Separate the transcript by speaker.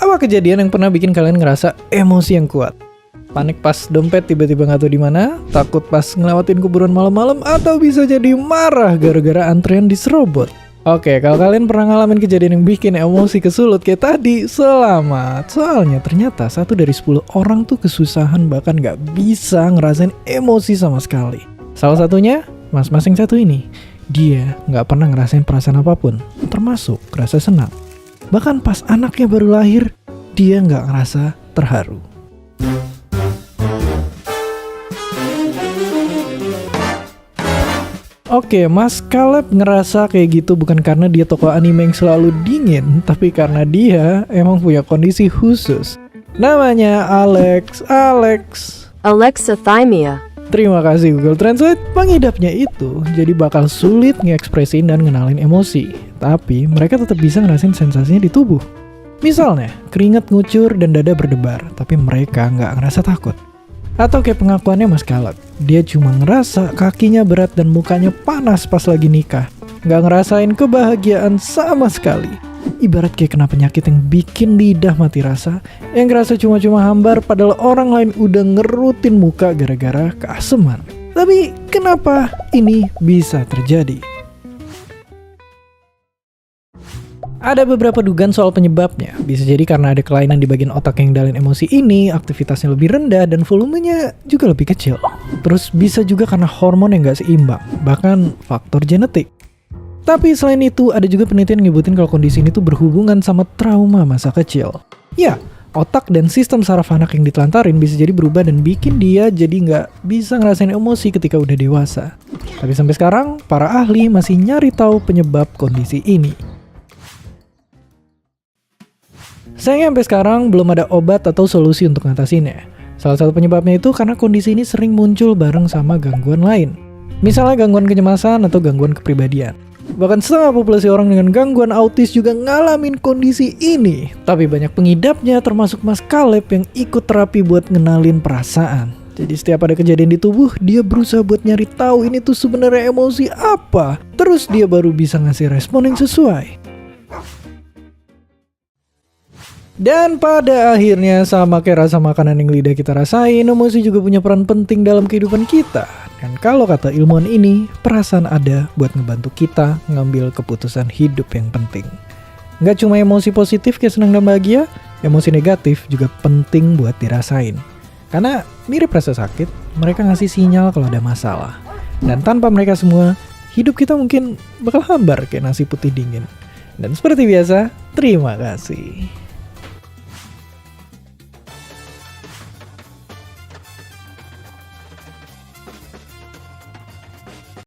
Speaker 1: Apa kejadian yang pernah bikin kalian ngerasa emosi yang kuat? Panik pas dompet tiba-tiba nggak tahu di mana, takut pas ngelewatin kuburan malam-malam, atau bisa jadi marah gara-gara antrean diserobot? Oke, kalau kalian pernah ngalamin kejadian yang bikin emosi kesulut kayak tadi, selamat. Soalnya ternyata 1 dari 10 orang tuh kesusahan bahkan nggak bisa ngerasain emosi sama sekali. Salah satunya, mas-mas yang satu ini. Dia nggak pernah ngerasain perasaan apapun, termasuk rasa senang. Bahkan pas anaknya baru lahir, dia nggak ngerasa terharu. Oke, Mas Caleb ngerasa kayak gitu bukan karena dia tokoh anime yang selalu dingin, tapi karena dia emang punya kondisi khusus. Namanya
Speaker 2: Alexithymia.
Speaker 1: Terima kasih Google Translate. Pengidapnya itu jadi bakal sulit ngekspresin dan ngenalin emosi, tapi mereka tetap bisa ngerasain sensasinya di tubuh. Misalnya, keringat ngucur dan dada berdebar, tapi mereka nggak ngerasa takut. Atau kayak pengakuannya Mas Caleb, dia cuma ngerasa kakinya berat dan mukanya panas pas lagi nikah. Nggak ngerasain kebahagiaan sama sekali. Ibarat kayak kena penyakit yang bikin lidah mati rasa, yang ngerasa cuma-cuma hambar padahal orang lain udah ngerutin muka gara-gara keaseman. Tapi kenapa ini bisa terjadi? Ada beberapa dugaan soal penyebabnya. Bisa jadi karena ada kelainan di bagian otak yang dalin emosi ini, aktivitasnya lebih rendah dan volumenya juga lebih kecil. Terus bisa juga karena hormon yang gak seimbang, bahkan faktor genetik. Tapi selain itu, ada juga penelitian yang nyebutin kalau kondisi ini tuh berhubungan sama trauma masa kecil. Ya, otak dan sistem saraf anak yang ditelantarin bisa jadi berubah dan bikin dia jadi nggak bisa ngerasain emosi ketika udah dewasa. Tapi sampai sekarang, para ahli masih nyari tahu penyebab kondisi ini. Sayangnya sampai sekarang belum ada obat atau solusi untuk ngatasinnya. Salah satu penyebabnya itu karena kondisi ini sering muncul bareng sama gangguan lain. Misalnya gangguan kecemasan atau gangguan kepribadian. Bahkan setengah populasi orang dengan gangguan autis juga ngalamin kondisi ini. Tapi banyak pengidapnya termasuk Mas Caleb yang ikut terapi buat ngenalin perasaan. Jadi setiap ada kejadian di tubuh, dia berusaha buat nyari tahu ini tuh sebenarnya emosi apa. Terus dia baru bisa ngasih respon yang sesuai. Dan pada akhirnya sama kayak rasa makanan yang lidah kita rasain, emosi juga punya peran penting dalam kehidupan kita. Dan kalau kata ilmuwan ini, perasaan ada buat ngebantu kita ngambil keputusan hidup yang penting. Nggak cuma emosi positif kayak senang dan bahagia, emosi negatif juga penting buat dirasain. Karena mirip rasa sakit, mereka ngasih sinyal kalau ada masalah. Dan tanpa mereka semua, hidup kita mungkin bakal hambar kayak nasi putih dingin. Dan seperti biasa, terima kasih.